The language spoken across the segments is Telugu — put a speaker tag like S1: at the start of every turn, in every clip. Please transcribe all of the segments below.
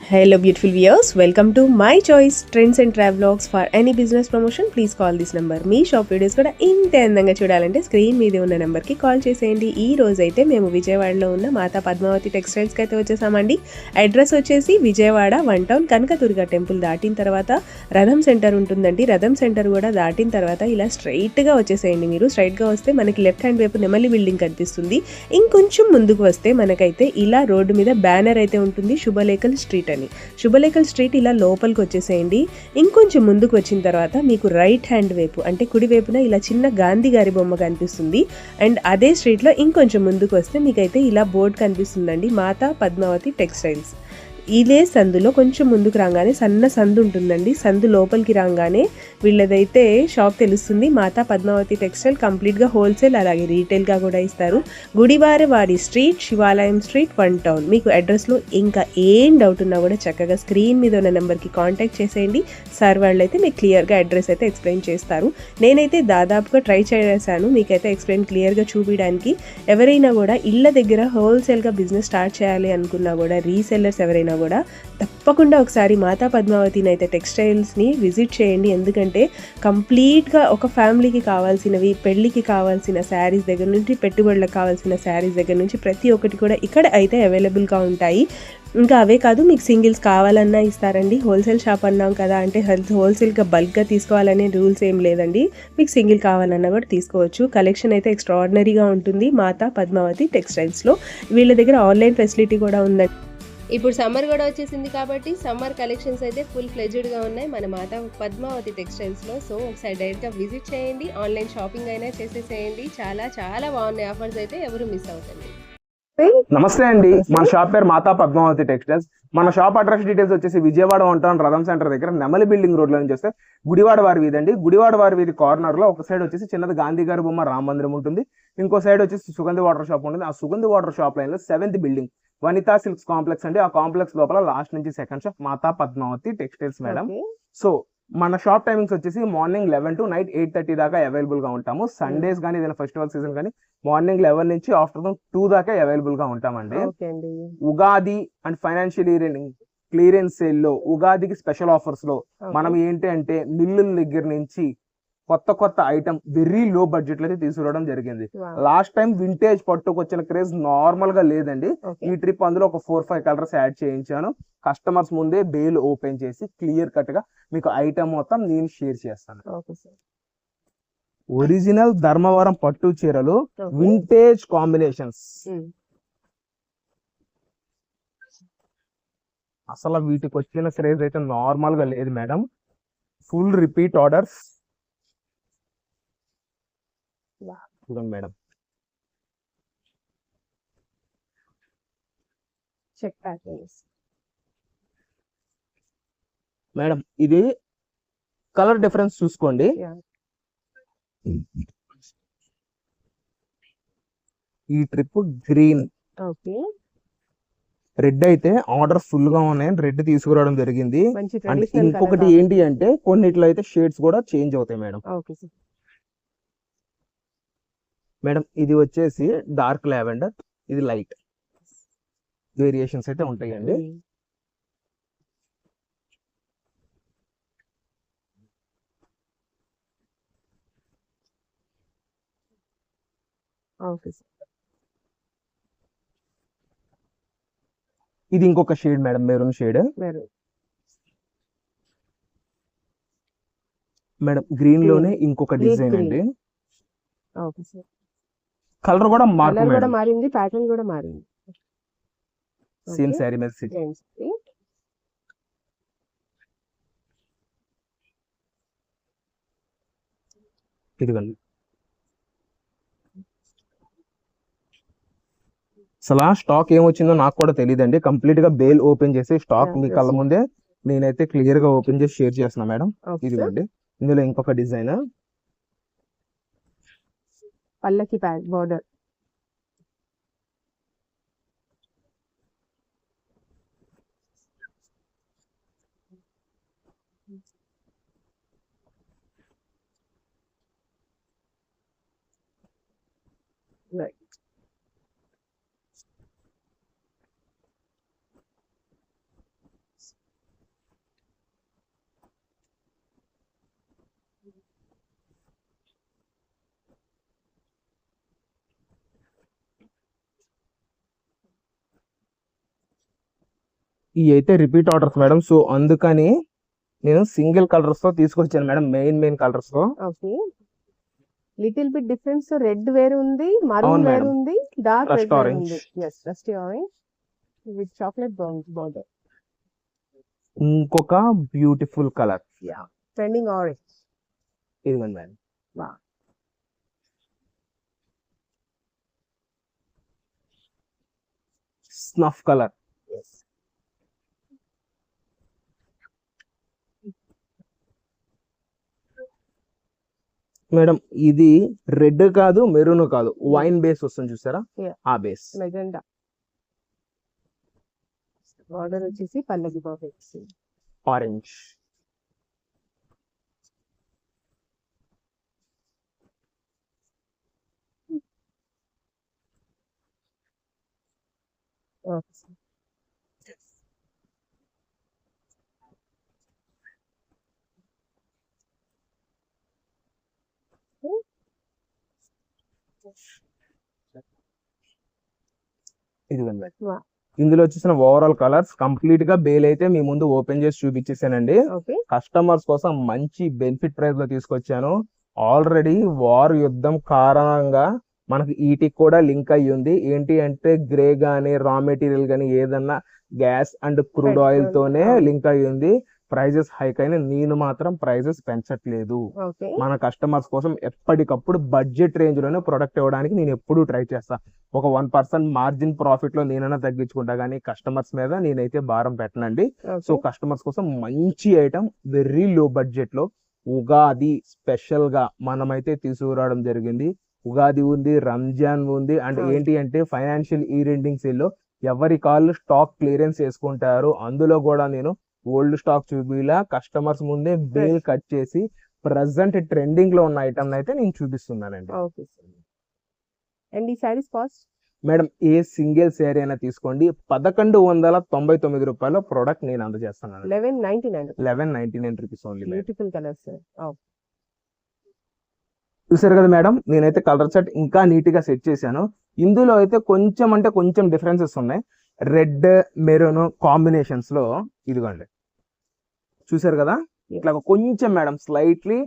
S1: Hello beautiful viewers, welcome to my choice trends and travelogues. For any business promotion please call this number. Me shop videos కూడా ఇంత అందంగా చూడాలంటే స్క్రీన్ మీద ఉన్న నెంబర్కి కాల్ చేసేయండి. ఈ రోజు అయితే మేము విజయవాడలో ఉన్న మాతా పద్మావతి టెక్స్టైల్స్కి అయితే వచ్చేసామండి. అడ్రస్ వచ్చేసి విజయవాడ 1 టౌన్ కనకదుర్గ టెంపుల్ దాటిన తర్వాత రథం సెంటర్ ఉంటుందండి. రథం సెంటర్ కూడా దాటిన తర్వాత ఇలా స్ట్రైట్గా వచ్చేసేయండి. మీరు స్ట్రైట్గా వస్తే మనకి లెఫ్ట్ హ్యాండ్ వైపు నెమలి బిల్డింగ్ కనిపిస్తుంది. ఇంకొంచెం ముందుకు వస్తే మనకైతే ఇలా రోడ్డు మీద బ్యానర్ అయితే ఉంటుంది, శుభలేఖల్ స్ట్రీట్ అని. శుభలేఖల్ స్ట్రీట్ ఇలా లోపలికి వచ్చేసేయండి. ఇంకొంచెం ముందుకు వచ్చిన తర్వాత మీకు రైట్ హ్యాండ్ వైపు అంటే కుడి వైపున ఇలా చిన్న గాంధీ గారి బొమ్మ కనిపిస్తుంది. అండ్ అదే స్ట్రీట్లో ఇంకొంచెం ముందుకు వస్తే మీకైతే ఇలా బోర్డు కనిపిస్తుందండి, మాతా పద్మావతి టెక్స్టైల్స్. ఇదే సందులో కొంచెం ముందుకు రాగానే సన్న సందు ఉంటుందండి. సందు లోపలికి రాగానే వీళ్ళదైతే షాప్ తెలుస్తుంది, మాతా పద్మావతి టెక్స్టైల్. కంప్లీట్గా హోల్సేల్ అలాగే రీటైల్గా కూడా ఇస్తారు. గుడివారవాడి స్ట్రీట్, శివాలయం స్ట్రీట్, 1 టౌన్. మీకు అడ్రస్లో ఇంకా ఏం డౌట్ ఉన్నా కూడా చక్కగా స్క్రీన్ మీద ఉన్న నెంబర్కి కాంటాక్ట్ చేసేయండి. సార్ వాళ్ళు అయితే మీకు క్లియర్గా అడ్రస్ అయితే ఎక్స్ప్లెయిన్ చేస్తారు. నేనైతే దాదాపుగా ట్రై చేశాను మీకైతే ఎక్స్ప్లెయిన్ క్లియర్గా చూపించడానికి. ఎవరైనా కూడా ఇళ్ళ దగ్గర హోల్సేల్గా బిజినెస్ స్టార్ట్ చేయాలి అనుకున్నా కూడా, రీసెల్లర్స్ ఎవరైనా కూడా తప్పకుండా ఒకసారి మాతా పద్మావతిని అయితే టెక్స్టైల్స్ని విజిట్ చేయండి. ఎందుకంటే కంప్లీట్గా ఒక ఫ్యామిలీకి కావాల్సినవి, పెళ్ళికి కావాల్సిన శారీస్ దగ్గర నుంచి, పెట్టుబడులకు కావాల్సిన శారీస్ దగ్గర నుంచి ప్రతి ఒక్కటి కూడా ఇక్కడ అయితే అవైలబుల్గా ఉంటాయి. ఇంకా అవే కాదు, మీకు సింగిల్స్ కావాలన్నా ఇస్తారండి. హోల్సేల్ షాప్ అన్నాం కదా, అంటే హోల్సేల్గా బల్క్గా తీసుకోవాలనే రూల్స్ ఏం లేదండి. మీకు సింగిల్ కావాలన్నా కూడా తీసుకోవచ్చు. కలెక్షన్ అయితే ఎక్స్ట్రాడినరీగా ఉంటుంది మాతా పద్మావతి టెక్స్టైల్స్లో. వీళ్ళ దగ్గర ఆన్లైన్ ఫెసిలిటీ కూడా ఉందండి.
S2: ఇప్పుడు సమ్మర్ కూడా వచ్చేసింది కాబట్టి సమ్మర్ కలెక్షన్స్ అయితే ఫుల్ ఫ్లెజ్డ్గా ఉన్నాయి మన మాతా పద్మావతి టెక్స్టైల్స్లో. సో ఒకసారి డైరెక్ట్గా విజిట్ చేయండి, ఆన్లైన్ షాపింగ్ అయినా చేసేసేయండి. చాలా చాలా బాగున్నాయి ఆఫర్స్, అయితే ఎవరు మిస్ అవుతుంది.
S3: నమస్తే అండి, మన షాప్ పేరు మాతా పద్మావతి టెక్స్టైల్స్. మన షాప్ అడ్రస్ డీటెయిల్స్ వచ్చేసి విజయవాడ 1 టౌన్ రథం సెంటర్ దగ్గర నెమలి బిల్డింగ్ రోడ్ లో నుంచి వస్తే గుడివాడ వారి వీధి అండి. గుడివాడ వారి వీధి కార్నర్ లో ఒక సైడ్ వచ్చేసి చిన్నది గాంధీ గారి బొమ్మ రామ మందిరం ఉంటుంది. ఇంకో సైడ్ వచ్చేసి సుగంధి వాటర్ షాప్ ఉంటుంది. ఆ సుగంధి వాటర్ షాప్ లైన్ లో 7th building Vanitha silks complex అండి. ఆ కాంప్లెక్స్ లోపల లాస్ట్ నుంచి సెకండ్ షాప్ మాతా పద్మావతి టెక్స్టైల్స్ మేడం. సో మన షాప్ టైమింగ్స్ వచ్చేసి మార్నింగ్ 11 to నైట్ 8:30 దాకా అవైలబుల్ గా ఉంటాము. సండేస్ కానీ ఏదైనా ఫెస్టివల్ సీజన్ కానీ మార్నింగ్ 11 నుంచి ఆఫ్టర్నూన్ 2 దాకా అవైలబుల్ గా ఉంటామండి. Ugadi and financial year clearance sale లో ఉగాదికి స్పెషల్ ఆఫర్స్ లో మనం ఏంటి అంటే మిల్లుల దగ్గర నుంచి కొత్త కొత్త ఐటమ్ వెరీ లో బడ్జెట్ లో అయితే తీసుకురావడం జరిగింది. లాస్ట్ టైం వింటేజ్ పట్టుకు వచ్చిన క్రేజ్ నార్మల్ గా లేదండి. ఈ ట్రిప్ అందులో ఒక 4-5 కలర్స్ యాడ్ చేయించాను. కస్టమర్స్ ముందే బేల్ ఓపెన్ చేసి క్లియర్ కట్ గా మీకు ఐటమ్ మొత్తం నేను షేర్ చేస్తాను. ఒరిజినల్ ధర్మవరం పట్టు చీరలు, వింటేజ్ కాంబినేషన్స్. అసలు వీటికి వచ్చిన క్రేజ్ అయితే నార్మల్ గా లేదు మేడం. ఫుల్ రిపీట్ ఆర్డర్స్ చూడండి మేడం.
S1: చెక్ ప్యాటర్న్స్
S3: మేడం, ఇది కలర్ డిఫరెన్స్ చూసుకోండి. ఈ ట్రిప్ గ్రీన్, రెడ్ అయితే ఆర్డర్ ఫుల్ గా ఉన్నాయని రెడ్ తీసుకురావడం జరిగింది. అండ్ ఇంకొకటి ఏంటి అంటే కొన్నిట్లో అయితే షేడ్స్ కూడా చేంజ్ అవుతాయి మేడం. మేడం ఇది వచ్చేసి డార్క్ లావెండర్, ఇది లైట్ వేరియేషన్స్ అయితే ఉంటాయండి. ఇది ఇంకొక shade madam, maroon shade. Madam green లోనే ఇంకొక డిజైన్ అండి. కలర్ కూడా
S1: మారింది, ప్యాటర్న్ కూడా మారింది.
S3: సేమ్ శారీ మీద ఇదిగోండి. అసలు స్టాక్ ఏమొచ్చిందో నాకు కూడా తెలియదండి. కంప్లీట్ గా బేల్ ఓపెన్ చేసి స్టాక్ మీ కళ్ళ ముందే నేనైతే క్లియర్ గా ఓపెన్ చేసి షేర్ చేస్తున్నా మేడం. ఇదిగోండి, ఇందులో ఇంకొక డిజైన్
S1: పల్లకి బోర్డర్.
S3: ఇవి అయితే రిపీట్ ఆర్డర్స్ మేడం. సో అందుకని నేను సింగిల్ కలర్స్ తో తీసుకొచ్చాను మేడం, మెయిన్ కలర్స్ తో.
S1: Okay, little bit difference. Red వేరు ఉంది,
S3: అవును
S1: మరూన్ వేరు
S3: మేడం.
S1: ఉంది, డార్క్
S3: Rust
S1: రెడ్ వేరు
S3: orange.
S1: ఉంది. Yes, rusty orange with chocolate border.
S3: ఇంకొక బ్యూటిఫుల్ కలర్,
S1: ట్రెండింగ్ ఆరెంజ్.
S3: ఇదిగోండి madam.
S1: Wow.
S3: Snuff colour. Madam ఇది రెడ్ కాదు, మెరూన్ కాదు, వైన్ బేస్ వస్తుంది చూసారా,
S1: Yeah.
S3: ఆ బేస్.
S1: మెజెండా బార్డర్ వచ్చేసి పల్లకి బార్డర్.
S3: ఆరెంజ్. ఇదిగోండి మేడం.
S1: Wow.
S3: ఇందులో వచ్చేసిన ఓవరాల్ కలర్స్ కంప్లీట్ గా బేల్ అయితే మీ ముందు ఓపెన్ చేసి చూపించేసానండి.
S1: ఓకే,
S3: కస్టమర్స్ కోసం మంచి బెనిఫిట్ ప్రైస్ లో తీసుకొచ్చాను. ఆల్రెడీ వార్ యుద్ధం కారణంగా మనకి ఈటికి కూడా లింక్ అయ్యి ఉంది. ఏంటి అంటే గ్రే గానీ రా మెటీరియల్ గానీ ఏదన్నా గ్యాస్ అండ్ క్రూడ్ ఆయిల్ తోనే లింక్ అయ్యి ఉంది. ప్రైజెస్ హైక్ అయినా నేను మాత్రం ప్రైజెస్ పెంచట్లేదు.
S1: ఓకే,
S3: మన కస్టమర్స్ కోసం ఎప్పటికప్పుడు బడ్జెట్ రేంజ్ లోనే ప్రొడక్ట్ ఇవ్వడానికి నేను ఎప్పుడూ ట్రై చేస్తా. ఒక 1% మార్జిన్ ప్రాఫిట్ లో నేనైనా తగ్గించుకుంటా, కానీ కస్టమర్స్ మీద నేనైతే భారం పెట్టనండి. సో కస్టమర్స్ కోసం మంచి ఐటమ్ వెరీ లో బడ్జెట్ లో ఉగాది స్పెషల్ గా మనమైతే తీసుకురావడం జరిగింది. ఉగాది ఉంది, రంజాన్ ఉంది, అండ్ ఏంటి అంటే ఫైనాన్షియల్ ఇయర్ ఎండింగ్ సేల్ లో ఎవరి కాళ్ళు స్టాక్ క్లియరెన్స్ చేసుకుంటారు. అందులో కూడా నేను ఓల్డ్ స్టాక్ చూపిలా, కస్టమర్స్ ముందే బేల్ కట్ చేసి ప్రెసెంట్ ట్రెండింగ్ లో ఉన్న ఐటమ్ అయితే నేను చూపిస్తున్నానండి.
S1: Okay sir. అండ్ ఈ saris cost
S3: madam a single sari అయినా తీసుకోండి, 1199 రూపాయల ప్రోడక్ట్ నేను అందజేస్తున్నాను.
S1: 1199.
S3: 1199 rupees only.
S1: Beautiful colour sir.
S3: చూసారు కదా మేడం, నేనైతే కలర్ సెట్ ఇంకా నీట్ గా సెట్ చేశాను. ఇందులో అయితే కొంచెం అంటే కొంచెం డిఫరెన్సెస్ ఉన్నాయి. రెడ్ మెరూన్ కాంబినేషన్స్ లో ఇదిగోండి, చూసారు కదా, ఇట్లా కొంచెం మేడం స్లైట్లీ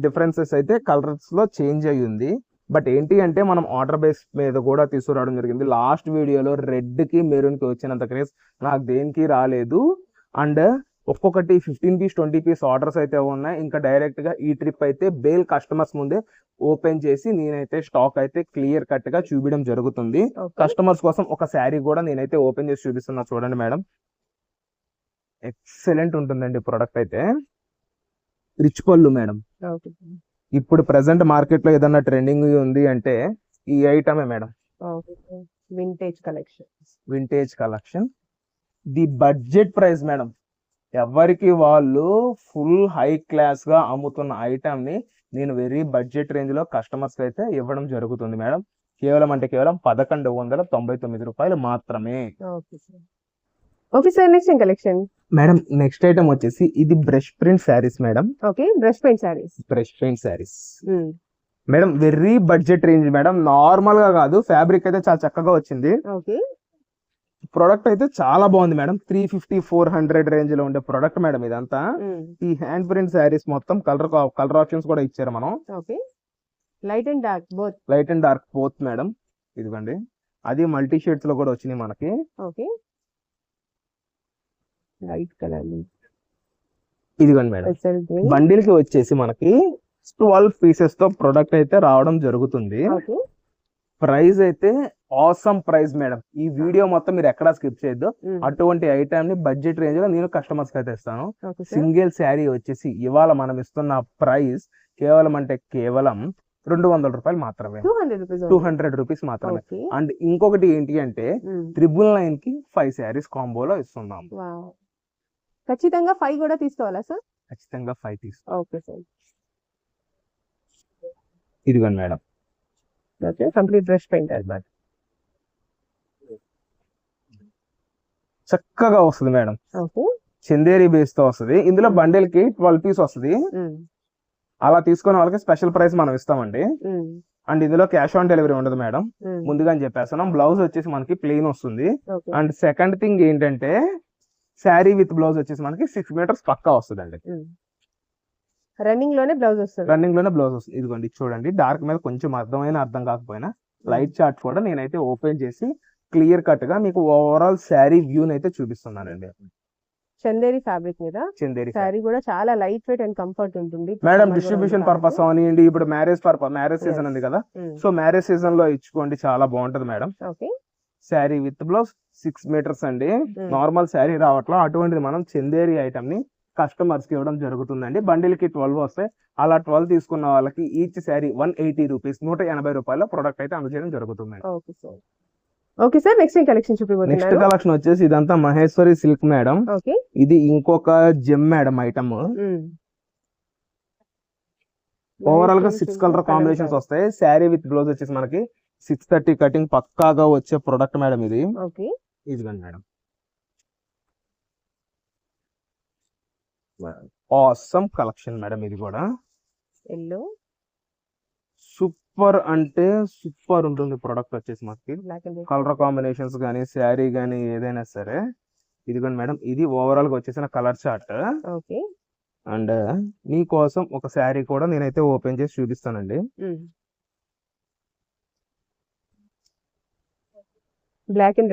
S3: డిఫరెన్సెస్ అయితే కలర్స్ లో చేంజ్ అయ్యి ఉంది. బట్ ఏంటి అంటే మనం ఆర్డర్ బేస్ మీద కూడా తీసుకురావడం జరిగింది. లాస్ట్ వీడియోలో రెడ్ కి మెరూన్ కి వచ్చినంత క్రేజ్ నాకు దేనికి రాలేదు. అండ్ ఒక్కొక్కటి 15 పీస్ 20 పీస్ ఆర్డర్స్ అయితే ఉన్నాయి. ఇంకా డైరెక్ట్ గా ఈ ట్రిప్ అయితే బేల్ కస్టమర్స్ ముందే ఓపెన్ చేసి నేనైతే స్టాక్ అయితే క్లియర్ కట్ గా చూపించడం జరుగుతుంది. కస్టమర్స్ కోసం ఒక శారీ కూడా నేనైతే ఓపెన్ చేసి చూపిస్తున్నా, చూడండి మేడం. ఎక్సలెంట్ ఉంటుందండి ప్రోడక్ట్ అయితే. రిచ్ పళ్ళు మేడం. ఇప్పుడు ప్రెసెంట్ మార్కెట్ లో ఏదన్నా ట్రెండింగ్ ఉంది అంటే ఈ ఐటమే madam.
S1: Vintage collection.
S3: Vintage collection, the budget price madam. ఎవరికి వాళ్ళు ఫుల్ హై క్లాస్ గా అమ్ముతున్న ఐటమ్ ని నేను వెరీ బడ్జెట్ రేంజ్ లో కస్టమర్స్ అయితే ఇవ్వడం జరుగుతుంది మేడం. కేవలం 1199 రూపాయలు మాత్రమే.
S1: Okay sir, next collection
S3: madam next item వచ్చేసి ఇది brush print saris madam.
S1: Okay, brush paint saris.
S3: Brush paint saris madam, very budget range madam. Normal గా కాదు, ఫ్యాబ్రిక్ అయితే చాలా చక్కగా వచ్చింది.
S1: ఓకే,
S3: ప్రొడక్ట్ అయితే చాలా బాగుంది మేడం. 350-400 రేంజ్ లో ఉండే ప్రొడక్ట్ మేడం ఇదంతా. ఈ హ్యాండ్ ప్రింట్ శారీస్ మొత్తం కలర్ ఆప్షన్స్ కూడా ఇచ్చారు మనం.
S1: Okay, light and dark both.
S3: Light and dark both madam. ఇదిగోండి, అది మల్టీ షేడ్స్ లో కూడా వచ్చినాయి మనకి.
S1: Okay, light colour.
S3: ఇదిగోండి మేడం, బండిల్ కి వచ్చేసి మనకి 12 పీసెస్ తో ప్రొడక్ట్ అయితే రావడం జరుగుతుంది. ప్రైస్ అయితే ఆసమ్ ప్రైస్ మేడం. ఈ వీడియో మొత్తం మీరు ఎక్కడా స్కిప్ చేయొద్దు. అటువంటి ఐటమ్ ని బడ్జెట్ రేంజ్ లో నేను కస్టమర్స్ కి అయితే ఇస్తాను. సింగిల్ శారీ వచ్చేసి ఇవాళ మనం ఇస్తున్న ప్రైస్ కేవలం 200 రూపాయలు మాత్రమే. 200 రూపీస్ మాత్రమే. అండ్ ఇంకొకటి ఏంటి అంటే 999 కి 5 శారీస్ కాంబోలో ఇస్తున్నాం.
S1: ఖచ్చితంగా 5 కూడా తీసుకోవాలా సార్?
S3: ఖచ్చితంగా 5 తీసుకో.
S1: Okay sir.
S3: ఇదిగోండి madam,
S1: okay, complete brush paint.
S3: చక్కగా వస్తుంది మేడం.
S1: ఓకే,
S3: చందేరి బేస్ తో వస్తుంది. ఇందులో బండిల్ కి 12 పీస్ వస్తుంది. అలా తీసుకునే వాళ్ళకి స్పెషల్ ప్రైస్ మనం ఇస్తామండి. అండ్ ఇందులో క్యాష్ ఆన్ డెలివరీ ఉండదు మేడం, ముందుగా చెప్పేస్తున్నాం. బ్లౌజ్ వచ్చేసి మనకి ప్లెయిన్ వస్తుంది. అండ్ సెకండ్ థింగ్ ఏంటంటే శారీ విత్ బ్లౌజ్ వచ్చేసి మనకి 6 మీటర్స్ పక్కా వస్తుందండి.
S1: రన్నింగ్ లోనే బ్లౌజ్ వస్తుంది.
S3: రన్నింగ్ లోనే బ్లౌజ్ వస్తుంది. ఇదిగోండి చూడండి, డార్క్ మీద కొంచెం అర్థం కాకపోయినా లైట్ చార్ట్ కూడా నేనైతే ఓపెన్ చేసి క్లియర్ కట్ గా మీకు ఓవరాల్ శారీ వ్యూ అయితే చూపిస్తున్నానండి.
S1: చందేరి ఫ్యాబ్రిక్ మీద
S3: చందేరి
S1: శారీ కూడా చాలా లైట్ వెయిట్ అండ్ కంఫర్ట్ ఉంటుంది.
S3: మేడం డిస్ట్రిబ్యూషన్ పర్పస్ అవనివ్వండి, ఇప్పుడు మ్యారేజ్ సీజన్ ఉంది కదా, సో మ్యారేజ్ సీజన్ లో ఇచ్చుకోండి, చాలా బాగుంటది మేడం.
S1: Okay,
S3: sari with blouse 6 metres అండి. నార్మల్ శారీ రావట్లా, అటువంటిది మనం చందేరి ఐటమ్ ని కస్టమర్స్ కి ఇవ్వడం జరుగుతుందండి. బండిల్ కి 12 వస్తాయి. అలా 12 తీసుకున్న వాళ్ళకి ఈచ్ శారీ 180 రూపీస్, 180 రూపాయల ప్రొడక్ట్ అయితే అందజేయడం జరుగుతుందండి.
S1: Okay sir, next collection
S3: next
S1: చూపిపోతున్నాను.
S3: కలెక్షన్ వచ్చేసి ఇదంతా మహేశ్వరి సిల్క్ మేడం.
S1: ఓకే,
S3: ఇది ఇంకొక జెమ్ మేడం ఐటమ్. ఓవరాల్ గా 6 కలర్ కాంబినేషన్స్ వస్తాయి. శారీ విత్ బ్లౌజ్ వచ్చేసి మనకి 630 కటింగ్ పక్కాగా వచ్చే ప్రొడక్ట్ మేడం ఇది.
S1: ఓకే,
S3: ఇదిగోండి మేడం, ఆసమ్ కలెక్షన్ మేడం. ఇది కూడా
S1: ఎల్లో
S3: సూపర్ అంటే సూపర్ ఉంటుంది ప్రొడక్ట్ వచ్చేసి మనకి.
S1: బ్లాక్ అండ్
S3: కలర్ కాంబినేషన్స్ కానీ శారీ కానీ ఏదైనా సరే. ఇదిగోండి మేడం, ఇది ఓవరాల్ గా వచ్చేసిన కలర్ చార్ట్.
S1: ఓకే,
S3: అండ్ మీకోసం ఒక శారీ కూడా నేనైతే ఓపెన్ చేసి చూపిస్తానండి.
S1: Black and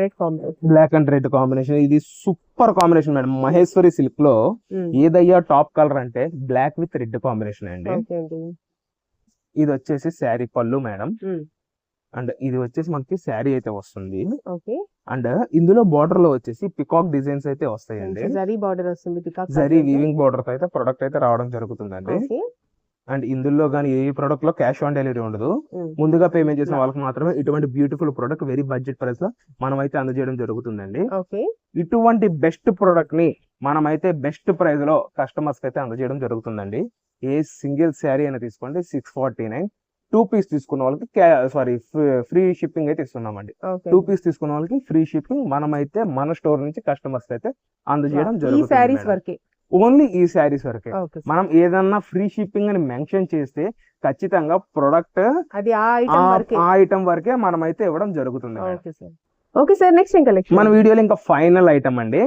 S1: red combination.
S3: ఇది super combination madam. Maheshwari silk లో ఏదయ్యా టాప్ కలర్ అంటే బ్లాక్ విత్ రెడ్ కాంబినేషన్ అండి. ఇది వచ్చేసి శారీ పళ్ళు మేడం. అండ్ ఇది వచ్చేసి మనకి శారీ అయితే వస్తుంది. అండ్ ఇందులో బార్డర్ లో వచ్చేసి పికాక్ డిజైన్స్ అయితే వస్తాయండి.
S1: జరీ బార్డర్ వస్తుంది,
S3: జరీ వీవింగ్ బార్డర్ తో అయితే ప్రొడక్ట్ అయితే రావడం జరుగుతుందండి. అండ్ ఇందులో కానీ ఏ ప్రొడక్ట్ లో క్యాష్ ఆన్ డెలివరీ ఉండదు. ముందుగా పేమెంట్ చేసిన వాళ్ళకి మాత్రమే ఇటువంటి beautiful product very budget price లో మనం అయితే అందజేయడం జరుగుతుందండి. ఇటువంటి బెస్ట్ ప్రొడక్ట్ ని మనమైతే బెస్ట్ ప్రైస్ లో కస్టమర్స్ కి అయితే అందజేయడం జరుగుతుందండి. ఏ సింగిల్ శారీ అయినా తీసుకోండి 649. 2 పీస్ తీసుకున్న వాళ్ళకి ఫ్రీ షిప్పింగ్ అయితే ఇస్తున్నామండి. 2 పీస్ తీసుకున్న వాళ్ళకి ఫ్రీ షిప్పింగ్ మనమైతే మన స్టోర్ నుంచి కస్టమర్స్ అయితే అందజేయడం జరుగుతుంది. ఓన్లీ ఈ శారీస్ వరకే. మనం ఏదన్నా ఫ్రీ షిప్పింగ్ అని మెన్షన్ చేస్తే ఖచ్చితంగా ప్రొడక్ట్ ఆ ఐటమ్ వరకే మనం అయితే ఇవ్వడం జరుగుతుంది.
S1: ఓకే సార్, నెక్స్ట్ కలెక్షన్
S3: మన వీడియోలో ఇంకా ఫైనల్ ఐటమ్ అండి.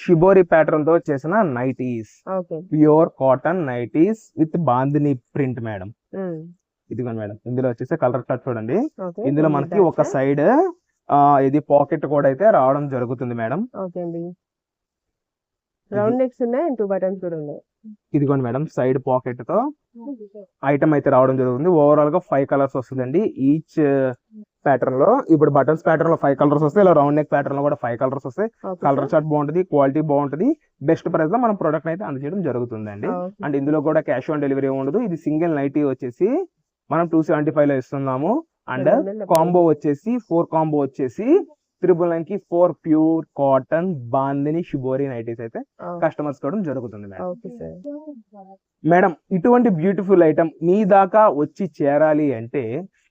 S3: షిబోరి ప్యాటర్న్ తో చేసిన nighties, pure cotton nighties with bandhani print madam. ఇదిగోండి మేడం, ఇందులో వచ్చేసి కలర్ చార్ట్ చూడండి. ఇందులో మనకి ఒక సైడ్ ఇది పాకెట్ కూడా అయితే రావడం జరుగుతుంది మేడం.
S1: రౌండ్ నెక్స్ ఉన్నాయి, 2 బటన్స్ కూడా ఉన్నాయి.
S3: ఇదిగోండి మేడం, సైడ్ పాకెట్ తో ఐటమ్ అయితే రావడం జరుగుతుంది. ఓవరాల్ గా 5 కలర్స్ వస్తుందండి ఈచ్ ప్యాటర్న్ లో. ఇప్పుడు బటన్స్ ప్యాటర్న్ లో 5 కలర్స్ వస్తాయి, ఇలా రౌండ్ నెక్ ప్యాటర్న్ లో కూడా 5 కలర్స్ వస్తాయి. కలర్ చార్ట్ బాగుంటది, క్వాలిటీ బాగుంటది, బెస్ట్ ప్రైస్ లో మనం ప్రొడక్ట్ అయితే అందజేయడం జరుగుతుందండి. అండ్ ఇందులో కూడా క్యాష్ ఆన్ డెలివరీ ఉండదు. ఇది సింగిల్ నైటీ వచ్చేసి మనం 275 లో ఇస్తున్నాము. అండ్ కాంబో వచ్చేసి 4 కాంబో వచ్చేసి 999 కి 4 pure cotton bandhani shibori nighties అయితే కస్టమర్స్ కూడా జరుగుతుంది మేడం. ఇటువంటి బ్యూటిఫుల్ ఐటమ్ మీ దాకా వచ్చి చేరాలి అంటే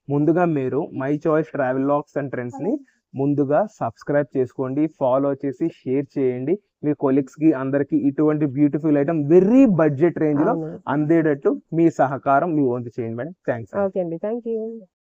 S3: ముందుగా మీరు my choice travel logs and trends ని ముందుగా సబ్స్క్రైబ్ చేసుకోండి, ఫాలో చేసి షేర్ చేయండి. మీ కొలీగ్స్ కి అందరికి ఇటువంటి beautiful item very budget range లో అందేటట్టు మీ సహకారం మీ వంతు చేయండి మేడం. థ్యాంక్స్.
S1: ఓకే అండి, థ్యాంక్ యూ.